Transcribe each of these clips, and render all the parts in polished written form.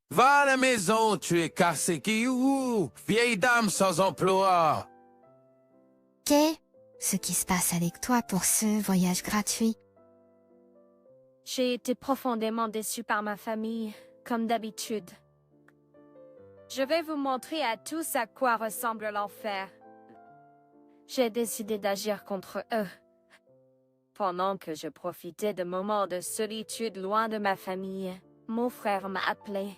Va à la maison, tu es cassé qui ou vieille dame sans emploi. Qu'est-ce qui se passe avec toi pour ce voyage gratuit? J'ai été profondément déçue par ma famille, comme d'habitude. Je vais vous montrer à tous à quoi ressemble l'enfer. J'ai décidé d'agir contre eux. Pendant que je profitais de moments de solitude loin de ma famille, mon frère m'a appelé.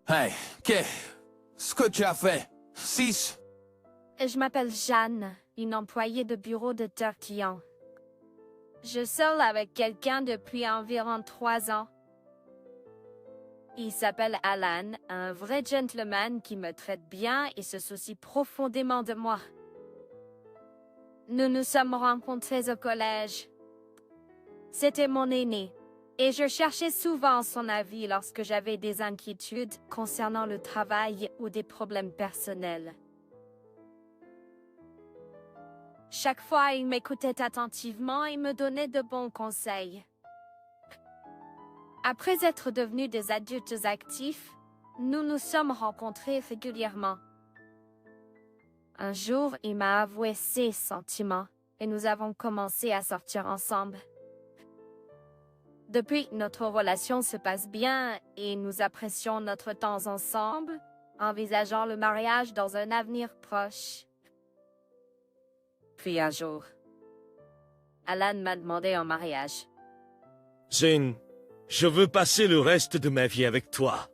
Hey, qu'est-ce que tu as fait? 6. Je m'appelle Jeanne, une employée de bureau de Tortillon. Je sors avec quelqu'un depuis environ 3 ans. Il s'appelle Alan, un vrai gentleman qui me traite bien et se soucie profondément de moi. Nous nous sommes rencontrés au collège. C'était mon aîné, et je cherchais souvent son avis lorsque j'avais des inquiétudes concernant le travail ou des problèmes personnels. Chaque fois, il m'écoutait attentivement et me donnait de bons conseils. Après être devenus des adultes actifs, nous nous sommes rencontrés régulièrement. Un jour, il m'a avoué ses sentiments et nous avons commencé à sortir ensemble. Depuis, notre relation se passe bien et nous apprécions notre temps ensemble, envisageant le mariage dans un avenir proche. Puis un jour, Alan m'a demandé en mariage. Jane, je veux passer le reste de ma vie avec toi.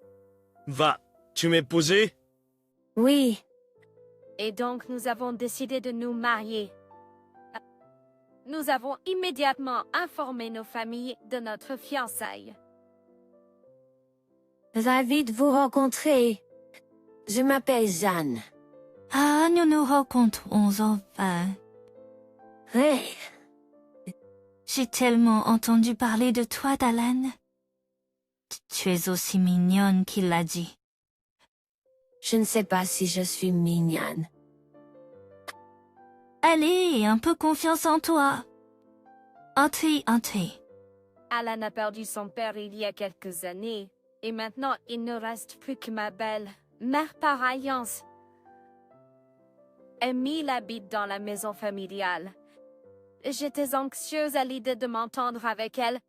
Va, tu m'épouser? Oui. Et donc nous avons décidé de nous marier. Nous avons immédiatement informé nos familles de notre fiançailles. Ravi de vous rencontrer. Je m'appelle Jeanne. Ah, nous nous rencontrons enfin. Hey, J'ai tellement entendu parler de toi, Dalan. Tu es aussi mignonne qu'il l'a dit. je ne sais pas si je suis mignonne. Allez, un peu confiance en toi. Entrez, entrez. Alan a perdu son père il y a quelques années, et maintenant il ne reste plus que ma belle mère par alliance. Emile habite dans la maison familiale. J'étais anxieuse à l'idée de m'entendre avec elle,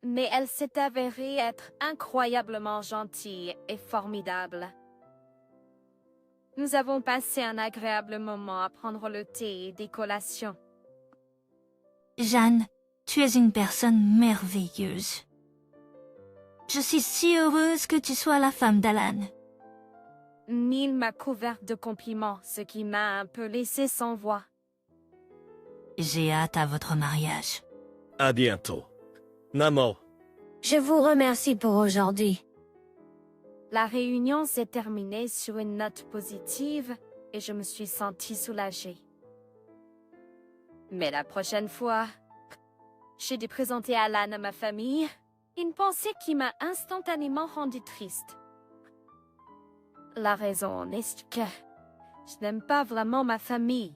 mais elle s'est avérée être incroyablement gentille et formidable. Nous avons passé un agréable moment à prendre le thé et des collations. Jeanne, tu es une personne merveilleuse. Je suis si heureuse que tu sois la femme d'Alan. Neil m'a couverte de compliments, ce qui m'a un peu laissé sans voix. J'ai hâte à votre mariage. À bientôt. Namo. Je vous remercie pour aujourd'hui. La réunion s'est terminée sur une note positive et je me suis sentie soulagée. Mais la prochaine fois, j'ai dû présenter Alan à ma famille, une pensée qui m'a instantanément rendue triste. La raison est que je n'aime pas vraiment ma famille.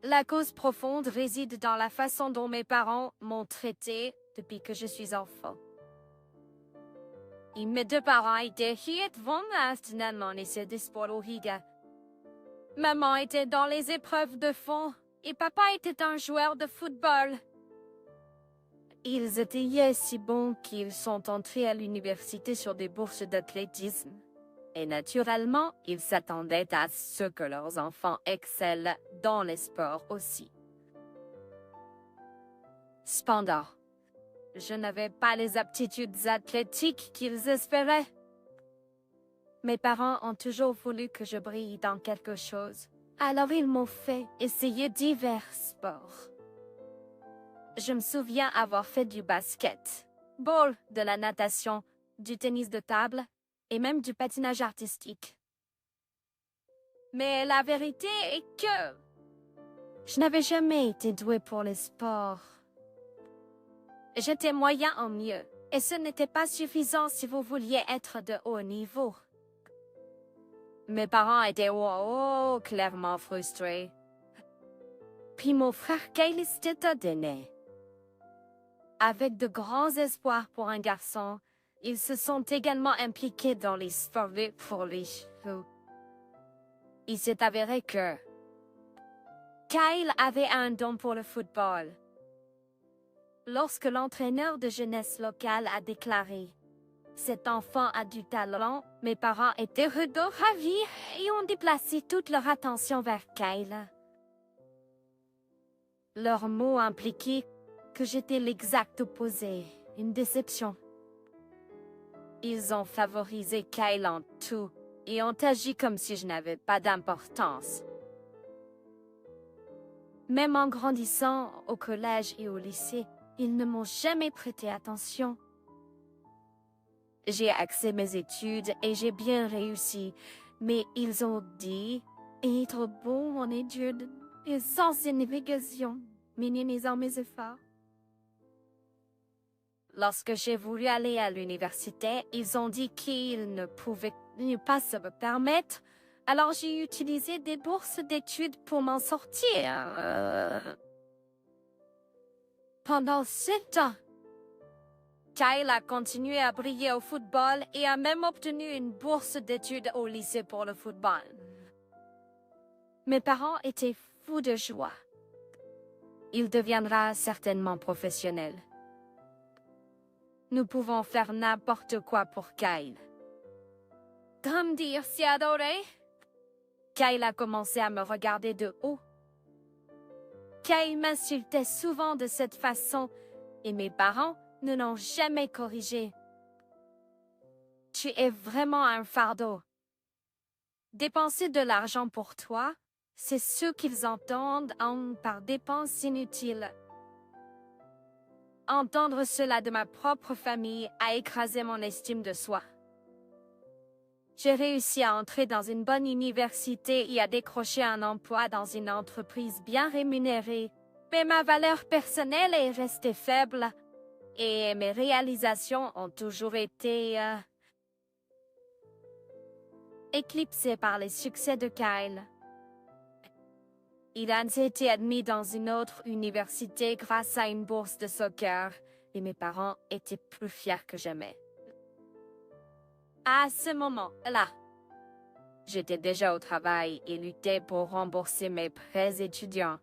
La cause profonde réside dans la façon dont mes parents m'ont traité depuis que je suis enfant. Et mes 2 parents étaient helt vanligt et se disporohiga. Maman était dans les épreuves de fond et papa était un joueur de football. Ils étaient si bons qu'ils sont entrés à l'université sur des bourses d'athlétisme. Et naturellement, ils s'attendaient à ce que leurs enfants excellent dans les sports aussi. Cependant, je n'avais pas les aptitudes athlétiques qu'ils espéraient. Mes parents ont toujours voulu que je brille dans quelque chose. Alors ils m'ont fait essayer divers sports. Je me souviens avoir fait du basket, de la natation, du tennis de table et même du patinage artistique. Mais la vérité est que je n'avais jamais été douée pour les sports. J'étais moyen en mieux, et ce n'était pas suffisant si vous vouliez être de haut niveau. Mes parents étaient clairement frustrés. Puis mon frère Kaylee s'était donné. Avec de grands espoirs pour un garçon, Ils se sont également impliqués dans les sports pour les chevaux. Il s'est avéré que Kyle avait un don pour le football. Lorsque l'entraîneur de jeunesse local a déclaré « Cet enfant a du talent », mes parents étaient ravis et ont déplacé toute leur attention vers Kyle. Leurs mots impliquaient que j'étais l'exact opposé, une déception. Ils ont favorisé Kyle en tout et ont agi comme si je n'avais pas d'importance. Même en grandissant au collège et au lycée, ils ne m'ont jamais prêté attention. J'ai axé mes études et j'ai bien réussi, mais ils ont dit être bon en études et sans signification, minimisant mes efforts. Lorsque j'ai voulu aller à l'université, ils ont dit qu'ils ne pouvaient pas se le permettre, alors j'ai utilisé des bourses d'études pour m'en sortir. Pendant ce temps, Kyle a continué à briller au football et a même obtenu une bourse d'études au lycée pour le football. Mes parents étaient fous de joie. Il deviendra certainement professionnel. Nous pouvons faire n'importe quoi pour Kyle. Comme dire si adoré. Kyle a commencé à me regarder de haut. Kyle m'insultait souvent de cette façon et mes parents ne l'ont jamais corrigé. Tu es vraiment un fardeau. Dépenser de l'argent pour toi, c'est ce qu'ils entendent par dépenses inutiles. Entendre cela de ma propre famille a écrasé mon estime de soi. J'ai réussi à entrer dans une bonne université et à décrocher un emploi dans une entreprise bien rémunérée, mais ma valeur personnelle est restée faible et mes réalisations ont toujours été éclipsées par les succès de Kyle. Il a été admis dans une autre université grâce à une bourse de soccer et mes parents étaient plus fiers que jamais. À ce moment-là, j'étais déjà au travail et luttais pour rembourser mes prêts étudiants.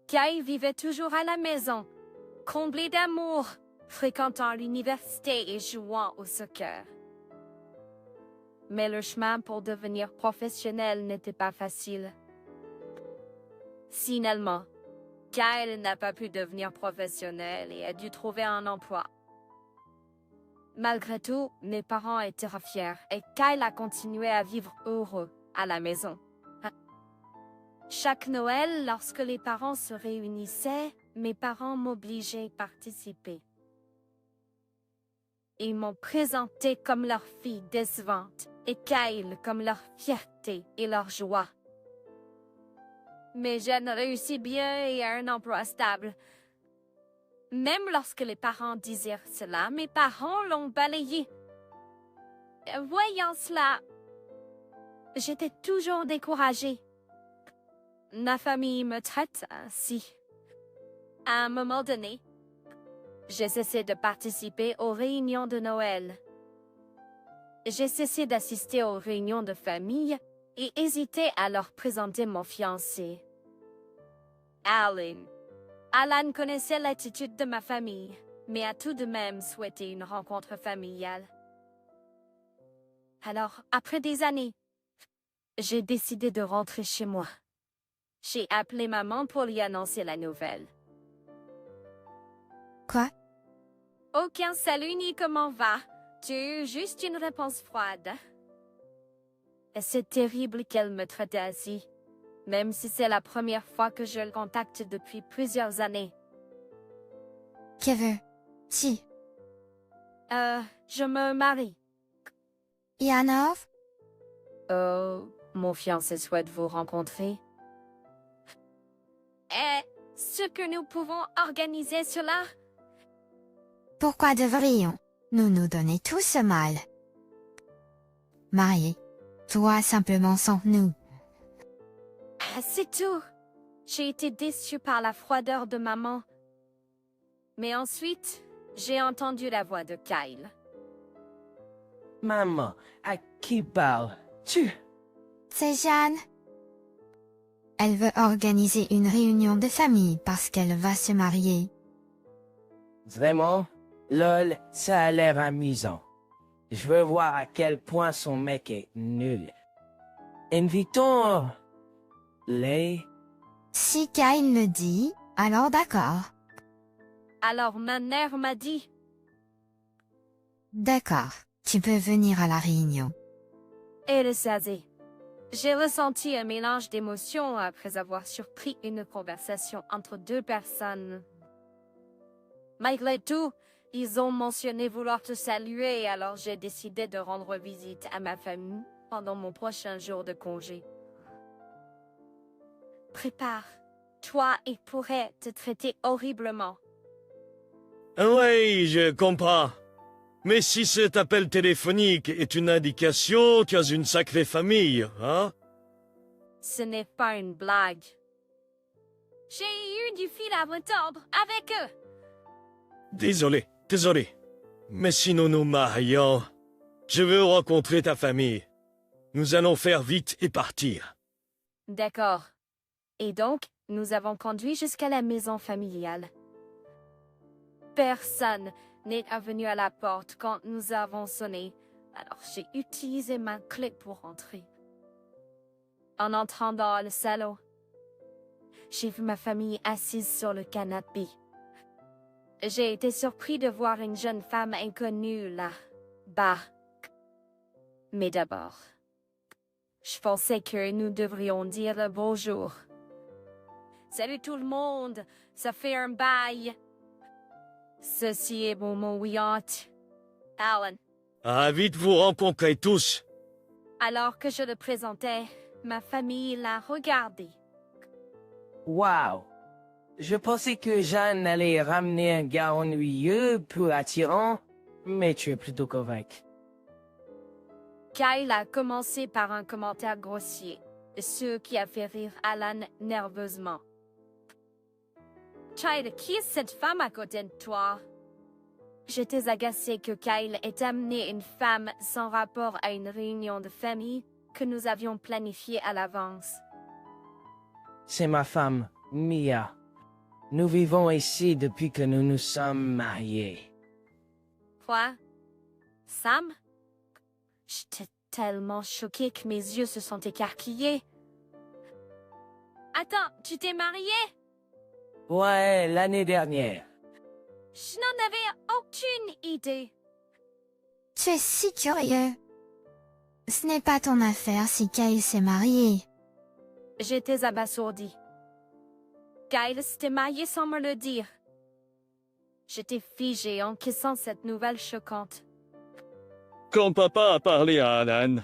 Kyle vivait toujours à la maison, comblé d'amour, fréquentant l'université et jouant au soccer. Mais le chemin pour devenir professionnel n'était pas facile. Finalement, Kyle n'a pas pu devenir professionnel et a dû trouver un emploi. Malgré tout, mes parents étaient fiers et Kyle a continué à vivre heureux à la maison. Chaque Noël, lorsque les parents se réunissaient, mes parents m'obligeaient à participer. Ils m'ont présenté comme leur fille décevante et Kyle comme leur fierté et leur joie. Mes jeunes réussissent bien et a un emploi stable. Même lorsque les parents disaient cela, mes parents l'ont balayé. Voyant cela, j'étais toujours découragée. Ma famille me traite ainsi. À un moment donné, j'ai cessé de participer aux réunions de Noël. J'ai cessé d'assister aux réunions de famille et hésité à leur présenter mon fiancé. Alan connaissait l'attitude de ma famille, mais a tout de même souhaité une rencontre familiale. Alors, après des années, j'ai décidé de rentrer chez moi. J'ai appelé maman pour lui annoncer la nouvelle. Quoi? Aucun salut ni comment va. Tu as eu juste une réponse froide. Et c'est terrible qu'elle me traite ainsi, même si c'est la première fois que je le contacte depuis plusieurs années. Que veux-tu? Je me marie. Yanov? Mon fiancé souhaite vous rencontrer. Est-ce que nous pouvons organiser cela? Pourquoi devrions-nous nous donner tout ce mal? Marié, toi simplement sans nous. C'est tout. J'ai été déçue par la froideur de maman. Mais ensuite, J'ai entendu la voix de Kyle. Maman, à qui parles-tu? C'est Jeanne. Elle veut organiser une réunion de famille parce qu'elle va se marier. Vraiment? Lol, ça a l'air amusant. Je veux voir à quel point son mec est nul. Invitons les... Si Kyle le dit, alors d'accord. Alors ma mère m'a dit, D'accord, tu peux venir à la réunion. et le savait. J'ai ressenti un mélange d'émotions après avoir surpris une conversation entre deux personnes. Malgré tout, ils ont mentionné vouloir te saluer, alors j'ai décidé de rendre visite à ma famille pendant mon prochain jour de congé. Prépare-toi, ils pourraient te traiter horriblement. Oui, je comprends. Mais si cet appel téléphonique est une indication, tu as une sacrée famille, hein? Ce n'est pas une blague. J'ai eu du fil à retordre avec eux. Désolé. Mais si nous nous marions, je veux rencontrer ta famille. Nous allons faire vite et partir. D'accord. Et donc, nous avons conduit jusqu'à la maison familiale. Personne n'est venu à la porte quand nous avons sonné, alors j'ai utilisé ma clé pour entrer. En entrant dans le salon, j'ai vu ma famille assise sur le canapé. J'ai été surpris de voir une jeune femme inconnue là-bas. Mais d'abord, je pensais que nous devrions dire bonjour. Salut tout le monde, ça fait un bail. Ceci est mon mot Alan. Ravi de vous rencontrer tous. Alors que je le présentais, ma famille l'a regardé. Wow! Je pensais que Jeanne allait ramener un gars ennuyeux, peu attirant, mais tu es plutôt convaincu. Kyle a commencé par un commentaire grossier, ce qui a fait rire Alan nerveusement. Kyle, qui est cette femme à côté de toi? J'étais agacée que Kyle ait amené une femme sans rapport à une réunion de famille que nous avions planifiée à l'avance. C'est ma femme, Mia. Nous vivons ici depuis que nous nous sommes mariés. Quoi? Sam? J'étais tellement choquée que mes yeux se sont écarquillés. Attends, tu t'es marié? Ouais, l'année dernière. Je n'en avais aucune idée. Tu es si curieux. Ce n'est pas ton affaire si Kyle s'est marié. J'étais abasourdie. Kyle s'était marié sans me le dire. J'étais figée en encaissant cette nouvelle choquante. Quand papa a parlé à Alan,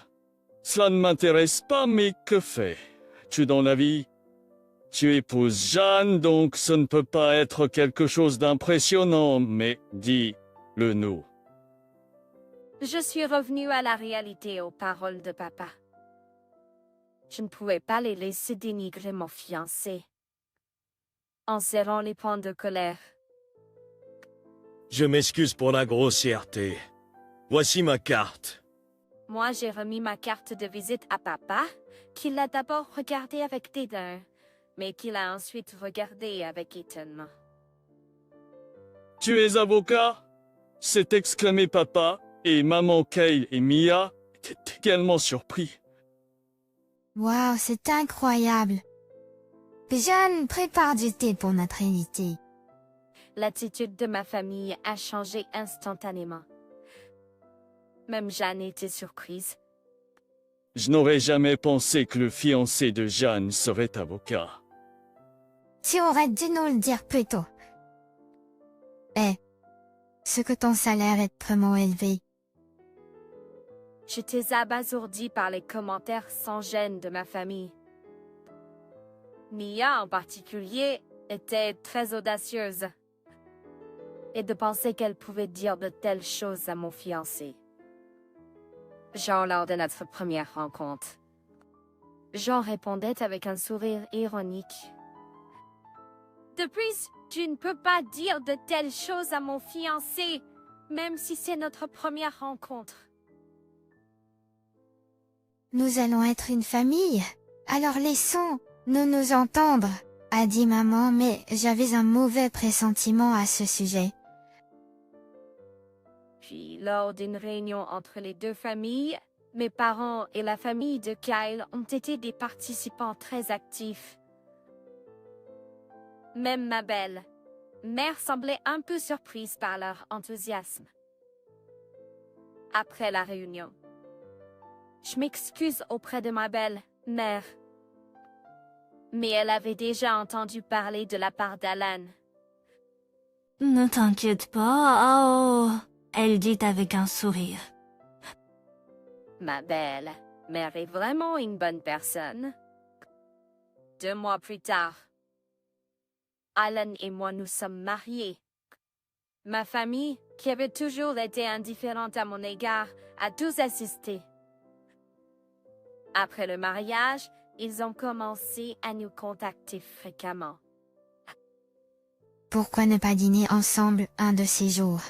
cela ne m'intéresse pas, mais que fais-tu dans la vie? Tu épouses Jeanne, donc ce ne peut pas être quelque chose d'impressionnant, mais dis-le nous. Je suis revenue à la réalité aux paroles de papa. Je ne pouvais pas les laisser dénigrer mon fiancé. En serrant les poings de colère. Je m'excuse pour la grossièreté. Voici ma carte. Moi, j'ai remis ma carte de visite à papa, qui l'a d'abord regardée avec dédain, mais qui l'a ensuite regardée avec étonnement. Tu es avocat? S'est exclamé papa, et maman Kyle et Mia étaient également surpris. Waouh, c'est incroyable. Jeanne, prépare du thé pour notre invité. L'attitude de ma famille a changé instantanément. Même Jeanne était surprise. Je n'aurais jamais pensé que le fiancé de Jeanne serait avocat. Tu aurais dû nous le dire plus tôt. Ce que ton salaire est vraiment élevé. J'étais abasourdie par les commentaires sans gêne de ma famille. Mia, en particulier, était très audacieuse. Et de penser qu'elle pouvait dire de telles choses à mon fiancé. Genre lors de notre première rencontre. Jean répondait avec un sourire ironique. Depuis Tu ne peux pas dire de telles choses à mon fiancé, même si c'est notre première rencontre. Nous allons être une famille, alors laissons-nous nous entendre, a dit maman, mais j'avais un mauvais pressentiment à ce sujet. Puis, lors d'une réunion entre les deux familles, mes parents et la famille de Kyle ont été des participants très actifs. Même ma belle-mère semblait un peu surprise par leur enthousiasme. Après la réunion, je m'excuse auprès de ma belle-mère, mais elle avait déjà entendu parler de la part d'Alan. Ne t'inquiète pas, oh, elle dit avec un sourire. Ma belle-mère est vraiment une bonne personne. 2 mois plus tard, Alan et moi nous sommes mariés. Ma famille, qui avait toujours été indifférente à mon égard, a tous assisté. Après le mariage, ils ont commencé à nous contacter fréquemment. Pourquoi ne pas dîner ensemble un de ces jours?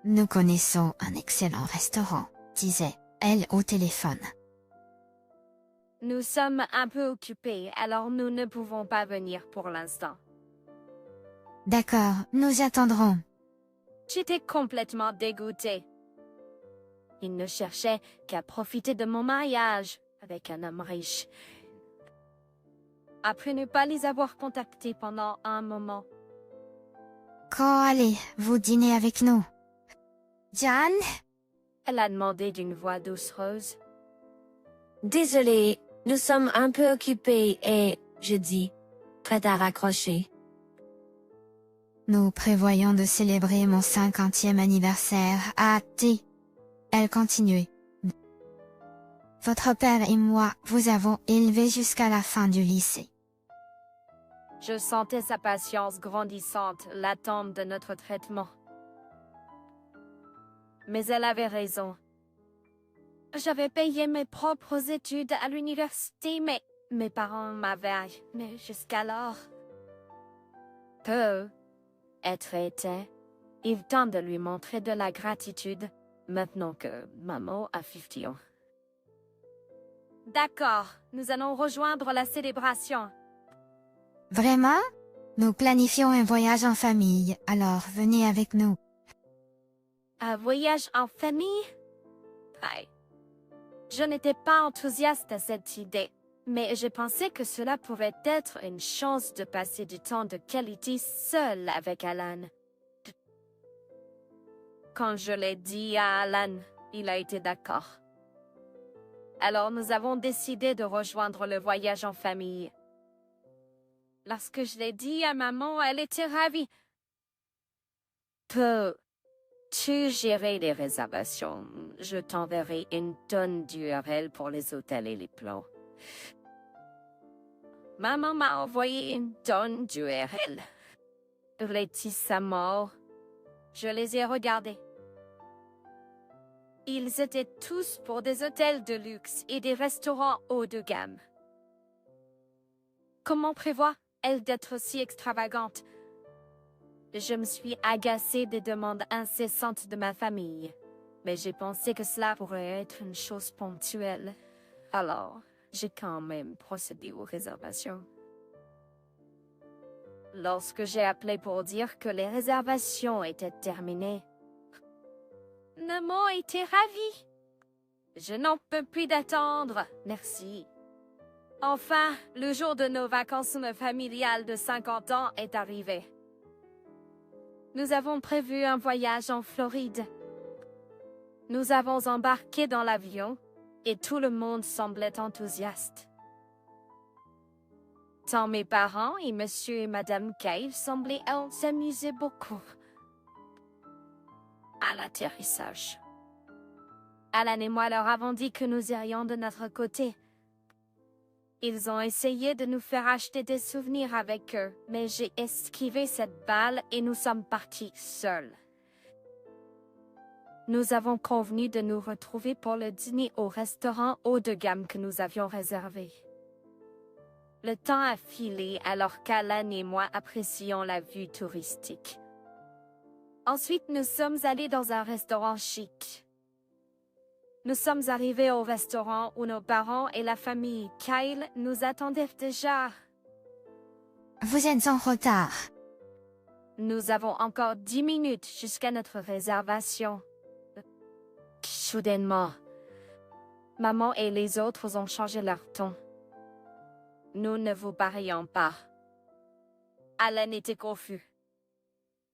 Nous connaissons un excellent restaurant, disait-elle au téléphone. Nous sommes un peu occupés, alors nous ne pouvons pas venir pour l'instant. D'accord, nous attendrons. J'étais complètement dégoûtée. Ils ne cherchaient qu'à profiter de mon mariage avec un homme riche. Après ne pas les avoir contactés pendant un moment, Quand allez-vous dîner avec nous? Jan? elle a demandé d'une voix doucereuse. Désolé, nous sommes un peu occupés et, je dis, prête à raccrocher. Nous prévoyons de célébrer mon 50e anniversaire à T. Elle continuait. Votre père et moi vous avons élevé jusqu'à la fin du lycée. Je sentais sa patience grandissante, l'attente de notre traitement. Mais elle avait raison. J'avais payé mes propres études à l'université, mais mes parents m'avaient mais jusqu'alors. Peu être été, il tente de lui montrer de la gratitude, maintenant que maman a 50 ans. D'accord, nous allons rejoindre la célébration. Vraiment? Nous planifions un voyage en famille, alors venez avec nous. Un voyage en famille? Aïe. Je n'étais pas enthousiaste à cette idée, mais je pensais que cela pouvait être une chance de passer du temps de qualité seul avec Alan. Quand je l'ai dit à Alan, il a été d'accord. Alors nous avons décidé de rejoindre le voyage en famille. Lorsque je l'ai dit à maman, elle était ravie. Peux-tu gérer les réservations? Je t'enverrai une tonne d'URL pour les hôtels et les plans. Maman m'a envoyé une tonne d'URL. Les tissus morts. Je les ai regardés. Ils étaient tous pour des hôtels de luxe et des restaurants haut de gamme. Comment prévoit-elle d'être si extravagante? Je me suis agacée des demandes incessantes de ma famille, mais j'ai pensé que cela pourrait être une chose ponctuelle. Alors, j'ai quand même procédé aux réservations. Lorsque j'ai appelé pour dire que les réservations étaient terminées, maman était ravie. Je n'en peux plus d'attendre, merci. Enfin, le jour de nos vacances familiales de 50 ans est arrivé. Nous avons prévu un voyage en Floride. Nous avons embarqué dans l'avion et tout le monde semblait enthousiaste. Tant mes parents et monsieur et madame Kyle semblaient s'amuser beaucoup. À l'atterrissage, Alan et moi leur avons dit que nous irions de notre côté. Ils ont essayé de nous faire acheter des souvenirs avec eux, mais j'ai esquivé cette balle et nous sommes partis seuls. Nous avons convenu de nous retrouver pour le dîner au restaurant haut de gamme que nous avions réservé. Le temps a filé alors qu'Alan et moi apprécions la vue touristique. Ensuite, nous sommes allés dans un restaurant chic. Nous sommes arrivés au restaurant où nos parents et la famille Kyle nous attendaient déjà. Vous êtes en retard. Nous avons encore 10 minutes jusqu'à notre réservation. Soudainement, maman et les autres ont changé leur ton. Nous ne vous parions pas. Alan était confus.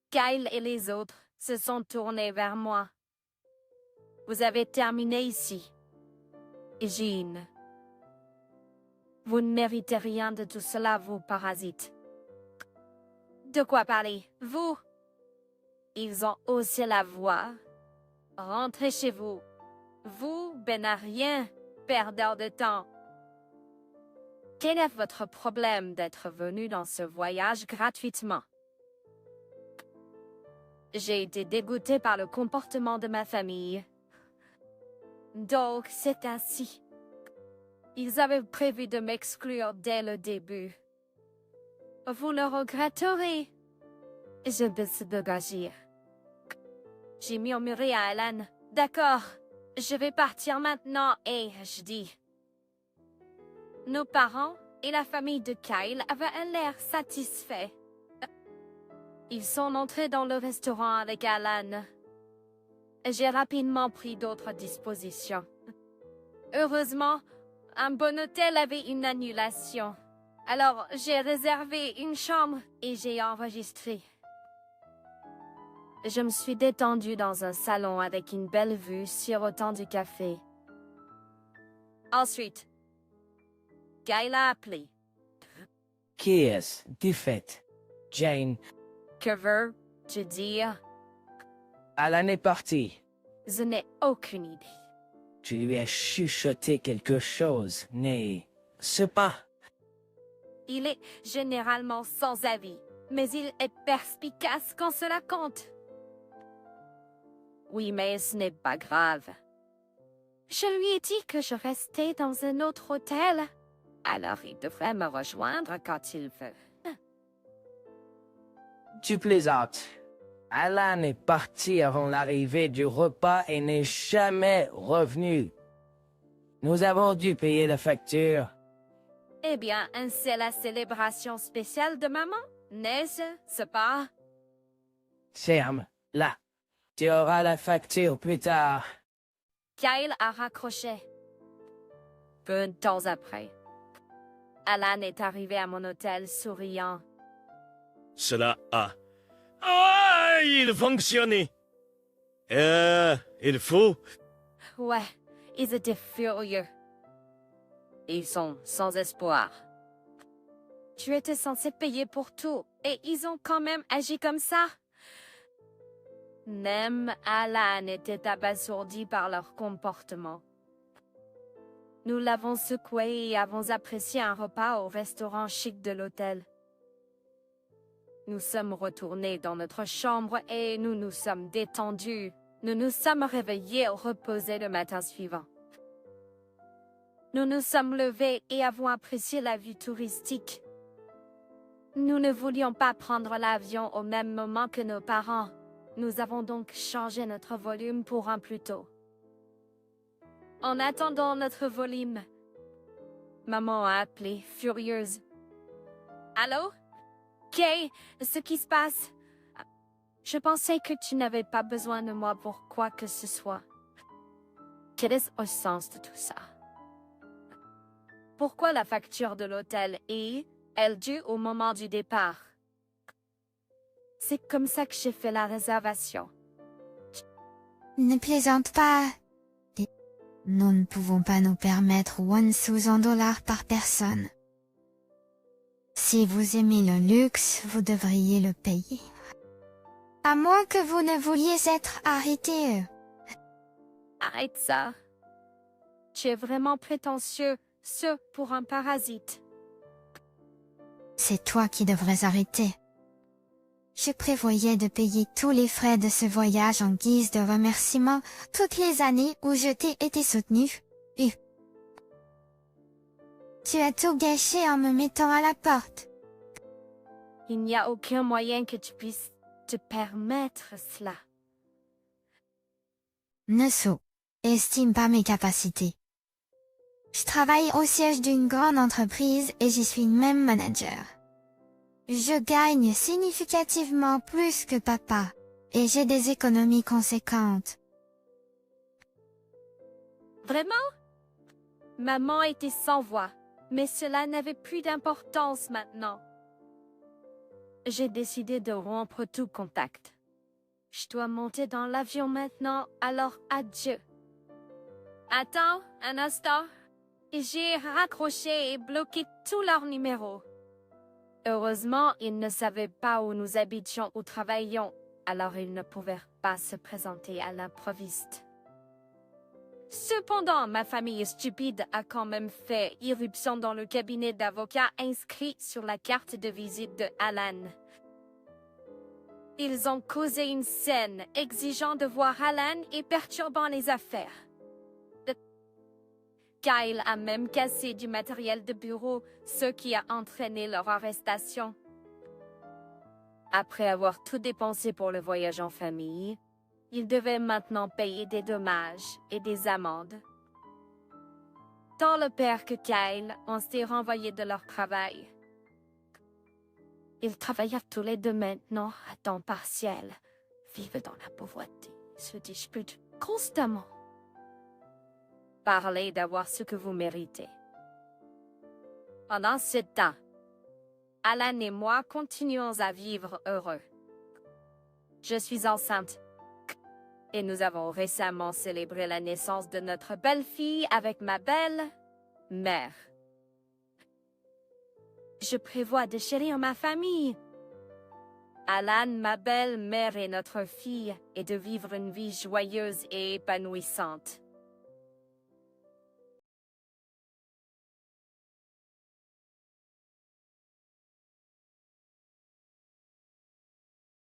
Kyle et les autres se sont tournés vers moi. Vous avez terminé ici. Jean. Vous ne méritez rien de tout cela, vous parasites. De quoi parler, vous? Ils ont haussé la voix. Rentrez chez vous. Vous, rien, perdeur de temps. Quel est votre problème d'être venu dans ce voyage gratuitement? J'ai été dégoûtée par le comportement de ma famille. Donc, c'est ainsi. Ils avaient prévu de m'exclure dès le début. Vous le regretterez. Je vais se dégager. J'ai murmuré à Alan. D'accord, je vais partir maintenant et je dis. Nos parents et la famille de Kyle avaient un l'air satisfaits. Ils sont entrés dans le restaurant avec Alan. J'ai rapidement pris d'autres dispositions. Heureusement, un bon hôtel avait une annulation. Alors, j'ai réservé une chambre et j'ai enregistré. Je me suis détendue dans un salon avec une belle vue sirotant du café. Ensuite, Kyle a appelé. Qui est-ce? Du fait. Jane, Que veux-tu dire? Alan est parti. Je n'ai aucune idée. Tu lui as chuchoté quelque chose, n'est-ce pas? Il est généralement sans avis, mais il est perspicace quand cela compte. Oui, mais ce n'est pas grave. Je lui ai dit que je restais dans un autre hôtel. Alors il devrait me rejoindre quand il veut. Tu plaisantes. Alan est parti avant l'arrivée du repas et n'est jamais revenu. Nous avons dû payer la facture. Eh bien, c'est la célébration spéciale de maman, n'est-ce pas? Sam, là, tu auras la facture plus tard. Kyle a raccroché. Peu de temps après, Alan est arrivé à mon hôtel souriant. Cela a... Ah, il fonctionnait. Il faut... Ouais, ils étaient furieux. Ils sont sans espoir. Tu étais censé payer pour tout, et ils ont quand même agi comme ça. Même Alan était abasourdi par leur comportement. Nous l'avons secoué et avons apprécié un repas au restaurant chic de l'hôtel. Nous sommes retournés dans notre chambre et nous nous sommes détendus. Nous nous sommes réveillés et reposés le matin suivant. Nous nous sommes levés et avons apprécié la vue touristique. Nous ne voulions pas prendre l'avion au même moment que nos parents. Nous avons donc changé notre volume pour un plus tôt. En attendant notre volume, maman a appelé, furieuse. Allô? Kay, ce qui se passe? Je pensais que tu n'avais pas besoin de moi pour quoi que ce soit. Quel est le sens de tout ça? Pourquoi la facture de l'hôtel est-elle due au moment du départ? C'est comme ça que j'ai fait la réservation. Ne plaisante pas. Nous ne pouvons pas nous permettre one sous en dollars par personne. Si vous aimez le luxe, vous devriez le payer. À moins que vous ne vouliez être arrêté. Arrête ça. Tu es vraiment prétentieux, ce pour un parasite. C'est toi qui devrais arrêter. Je prévoyais de payer tous les frais de ce voyage en guise de remerciement toutes les années où je t'ai été soutenu. Tu as tout gâché en me mettant à la porte. Il n'y a aucun moyen que tu puisses te permettre cela. Ne sous-estime pas mes capacités. Je travaille au siège d'une grande entreprise et j'y suis même manager. Je gagne significativement plus que papa et j'ai des économies conséquentes. Vraiment? Maman était sans voix, mais cela n'avait plus d'importance maintenant. J'ai décidé de rompre tout contact. Je dois monter dans l'avion maintenant, alors adieu. Attends un instant. J'ai raccroché et bloqué tous leurs numéros. Heureusement, ils ne savaient pas où nous habitions ou travaillions, alors ils ne pouvaient pas se présenter à l'improviste. Cependant, ma famille stupide a quand même fait irruption dans le cabinet d'avocats inscrit sur la carte de visite de Alan. Ils ont causé une scène, exigeant de voir Alan et perturbant les affaires. Kyle a même cassé du matériel de bureau, ce qui a entraîné leur arrestation. Après avoir tout dépensé pour le voyage en famille, ils devaient maintenant payer des dommages et des amendes. Tant le père que Kyle ont été renvoyés de leur travail. Ils travaillent tous les deux maintenant à temps partiel, vivent dans la pauvreté, se disputent constamment. Parlez d'avoir ce que vous méritez. Pendant ce temps, Alan et moi continuons à vivre heureux. Je suis enceinte et nous avons récemment célébré la naissance de notre belle-fille avec ma belle-mère. Je prévois de chérir ma famille. Alan, ma belle-mère et notre fille, et de vivre une vie joyeuse et épanouissante.